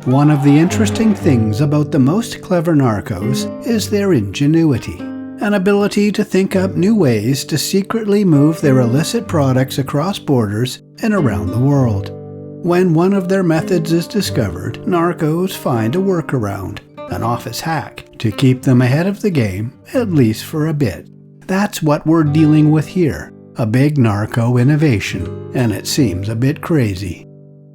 One of the interesting things about the most clever narcos is their ingenuity, an ability to think up new ways to secretly move their illicit products across borders and around the world. When one of their methods is discovered, narcos find a workaround, an office hack, to keep them ahead of the game, at least for a bit. That's what we're dealing with here, a big narco innovation, and it seems a bit crazy.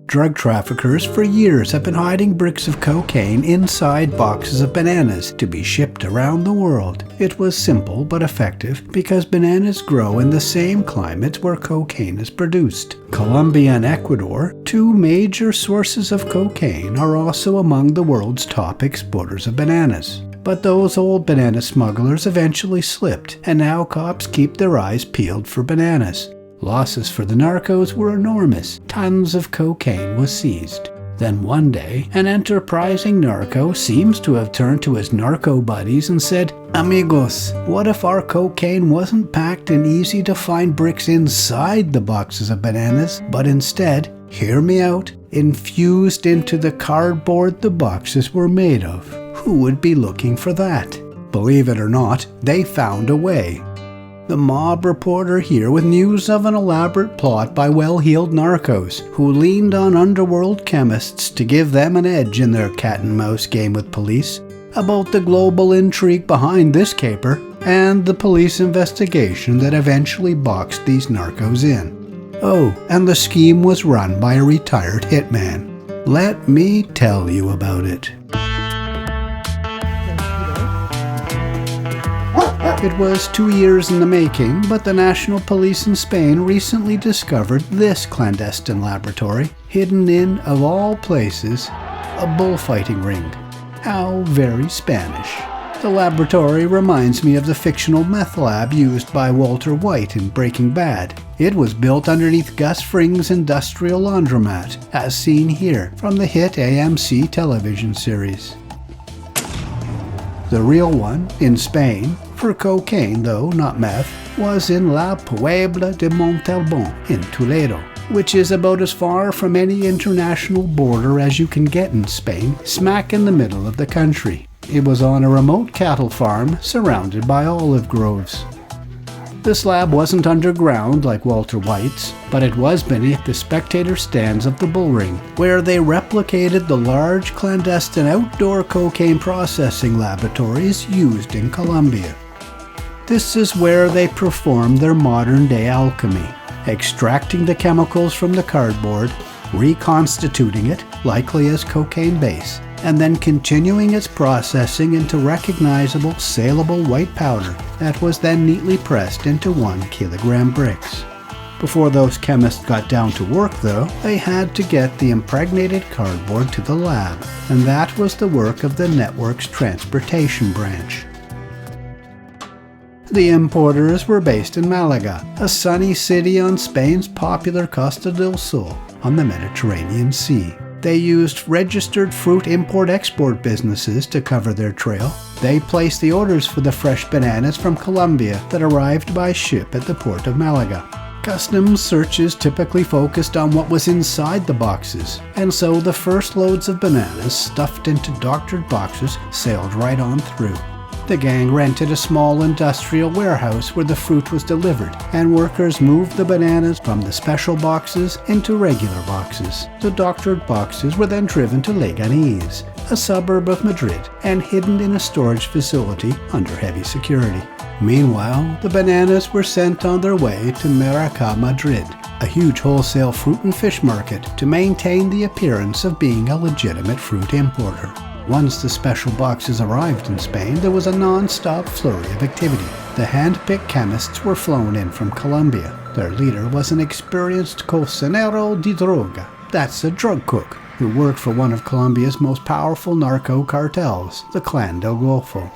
Drug traffickers for years have been hiding bricks of cocaine inside boxes of bananas to be shipped around the world. It was simple but effective because bananas grow in the same climates where cocaine is produced. Colombia and Ecuador, two major sources of cocaine, are also among the world's top exporters of bananas. But those old banana smugglers eventually slipped, and now cops keep their eyes peeled for bananas. Losses for the narcos were enormous. Tons of cocaine was seized. Then one day, an enterprising narco seems to have turned to his narco-buddies and said, "Amigos, what if our cocaine wasn't packed in easy-to-find bricks inside the boxes of bananas, but instead, hear me out, infused into the cardboard the boxes were made of? Who would be looking for that?" Believe it or not, they found a way. The mob reporter here with news of an elaborate plot by well-heeled narcos who leaned on Underworld chemists to give them an edge in their cat-and-mouse game with police, about the global intrigue behind this caper, and the police investigation that eventually boxed these narcos in. Oh, and the scheme was run by a retired hitman. Let me tell you about it. It was 2 years in the making, but the national police in Spain recently discovered this clandestine laboratory, hidden in, of all places, a bullfighting ring. How very Spanish. The laboratory reminds me of the fictional meth lab used by Walter White in Breaking Bad. It was built underneath Gus Fring's industrial laundromat, as seen here from the hit AMC television series. The real one, in Spain, for cocaine though, not meth, was in La Puebla de Montalbán in Toledo, which is about as far from any international border as you can get in Spain, smack in the middle of the country. It was on a remote cattle farm surrounded by olive groves. This lab wasn't underground like Walter White's, but it was beneath the spectator stands of the bull ring, where they replicated the large clandestine outdoor cocaine processing laboratories used in Colombia. This is where they performed their modern-day alchemy, extracting the chemicals from the cardboard, reconstituting it, likely as cocaine base, and then continuing its processing into recognizable, saleable white powder that was then neatly pressed into 1 kilogram bricks. Before those chemists got down to work, though, they had to get the impregnated cardboard to the lab, and that was the work of the network's transportation branch. The importers were based in Malaga, a sunny city on Spain's popular Costa del Sol on the Mediterranean Sea. They used registered fruit import-export businesses to cover their trail. They placed the orders for the fresh bananas from Colombia that arrived by ship at the port of Malaga. Customs searches typically focused on what was inside the boxes, and so the first loads of bananas stuffed into doctored boxes sailed right on through. The gang rented a small industrial warehouse where the fruit was delivered, and workers moved the bananas from the special boxes into regular boxes. The doctored boxes were then driven to Leganés, a suburb of Madrid, and hidden in a storage facility under heavy security. Meanwhile, the bananas were sent on their way to Merca Madrid, a huge wholesale fruit and fish market, to maintain the appearance of being a legitimate fruit importer. Once the special boxes arrived in Spain, there was a non-stop flurry of activity. The hand-picked chemists were flown in from Colombia. Their leader was an experienced cocinero de droga, that's a drug cook, who worked for one of Colombia's most powerful narco cartels, the Clan del Golfo.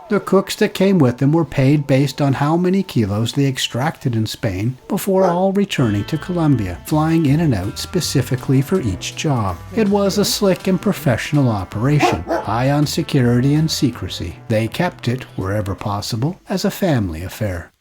The cooks that came with them were paid based on how many kilos they extracted in Spain before all returning to Colombia, flying in and out specifically for each job. It was a slick and professional operation, high on security and secrecy. They kept it, wherever possible, as a family affair.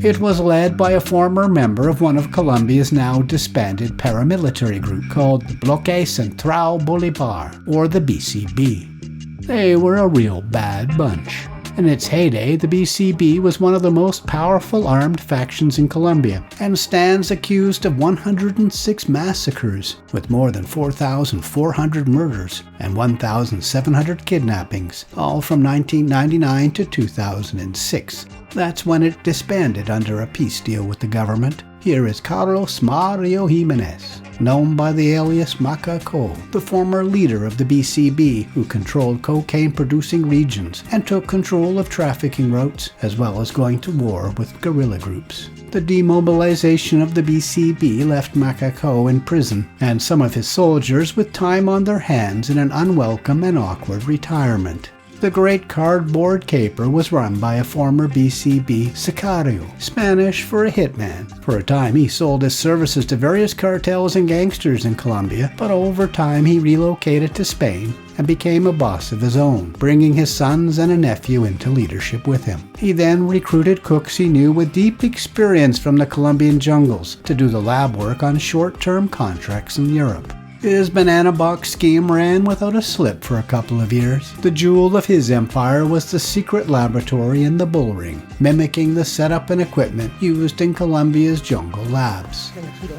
It was led by a former member of one of Colombia's now disbanded paramilitary group called the Bloque Central Bolivar, or the BCB. They were a real bad bunch. In its heyday, the BCB was one of the most powerful armed factions in Colombia and stands accused of 106 massacres, with more than 4,400 murders and 1,700 kidnappings, all from 1999 to 2006. That's when it disbanded under a peace deal with the government. Here is Carlos Mario Jimenez, known by the alias Macaco, the former leader of the BCB who controlled cocaine-producing regions and took control of trafficking routes, as well as going to war with guerrilla groups. The demobilization of the BCB left Macaco in prison, and some of his soldiers with time on their hands in an unwelcome and awkward retirement. The Great Cardboard Caper was run by a former BCB sicario, Spanish for a hitman. For a time he sold his services to various cartels and gangsters in Colombia, but over time he relocated to Spain and became a boss of his own, bringing his sons and a nephew into leadership with him. He then recruited cooks he knew with deep experience from the Colombian jungles to do the lab work on short-term contracts in Europe. His banana box scheme ran without a slip for a couple of years. The jewel of his empire was the secret laboratory in the bullring, mimicking the setup and equipment used in Colombia's jungle labs.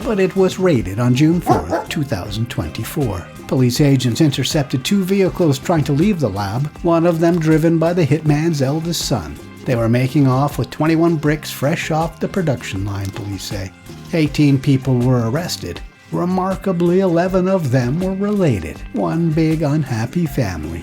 But it was raided on June 4, 2024. Police agents intercepted 2 vehicles trying to leave the lab, one of them driven by the hitman's eldest son. They were making off with 21 bricks fresh off the production line, police say. 18 people were arrested. Remarkably, 11 of them were related, one big unhappy family.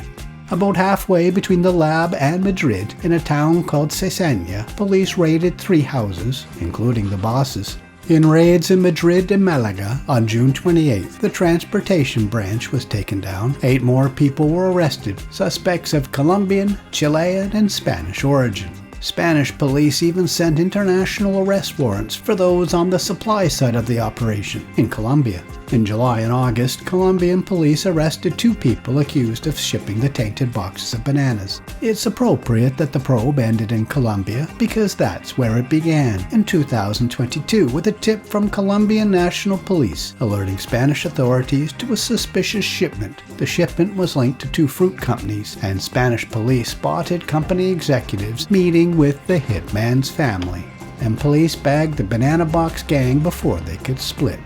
About halfway between the lab and Madrid, in a town called Cesena, police raided 3 houses, including the boss's. In raids in Madrid and Malaga on June 28th, the transportation branch was taken down. 8 more people were arrested, suspects of Colombian, Chilean, and Spanish origin. Spanish police even sent international arrest warrants for those on the supply side of the operation in Colombia. In July and August, Colombian police arrested 2 people accused of shipping the tainted boxes of bananas. It's appropriate that the probe ended in Colombia because that's where it began in 2022 with a tip from Colombian National Police alerting Spanish authorities to a suspicious shipment. The shipment was linked to 2 fruit companies, and Spanish police spotted company executives meeting with the hitman's family, and police bagged the banana box gang before they could split.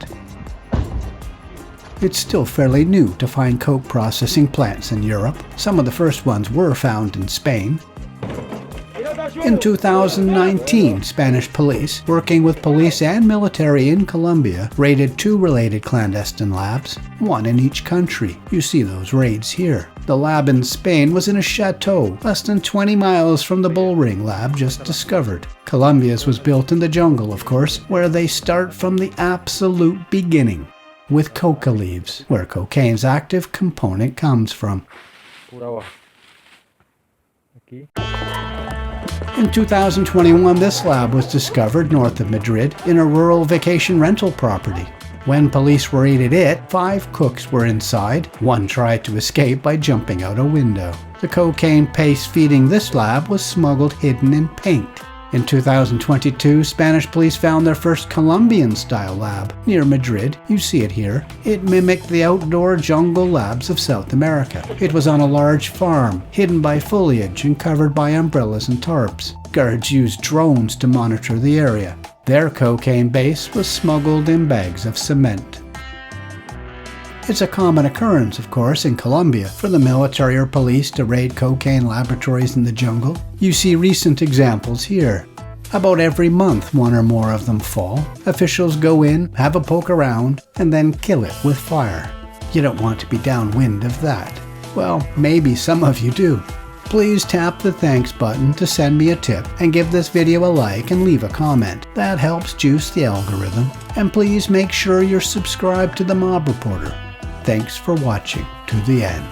It's still fairly new to find coke processing plants in Europe. Some of the first ones were found in Spain. In 2019, Spanish police, working with police and military in Colombia, raided 2 related clandestine labs, 1 in each country. You see those raids here. The lab in Spain was in a chateau, less than 20 miles from the bullring lab just discovered. Colombia's was built in the jungle, of course, where they start from the absolute beginning, with coca leaves, where cocaine's active component comes from. In 2021, this lab was discovered north of Madrid in a rural vacation rental property. When police raided it, 5 cooks were inside. 1 tried to escape by jumping out a window. The cocaine paste feeding this lab was smuggled hidden in paint. In 2022, Spanish police found their first Colombian-style lab near Madrid. You see it here. It mimicked the outdoor jungle labs of South America. It was on a large farm, hidden by foliage and covered by umbrellas and tarps. Guards used drones to monitor the area. Their cocaine base was smuggled in bags of cement. It's a common occurrence, of course, in Colombia for the military or police to raid cocaine laboratories in the jungle. You see recent examples here. About every month, 1 or more of them fall. Officials go in, have a poke around, and then kill it with fire. You don't want to be downwind of that. Well, maybe some of you do. Please tap the thanks button to send me a tip and give this video a like and leave a comment. That helps juice the algorithm. And please make sure you're subscribed to the Mob Reporter. Thanks for watching to the end.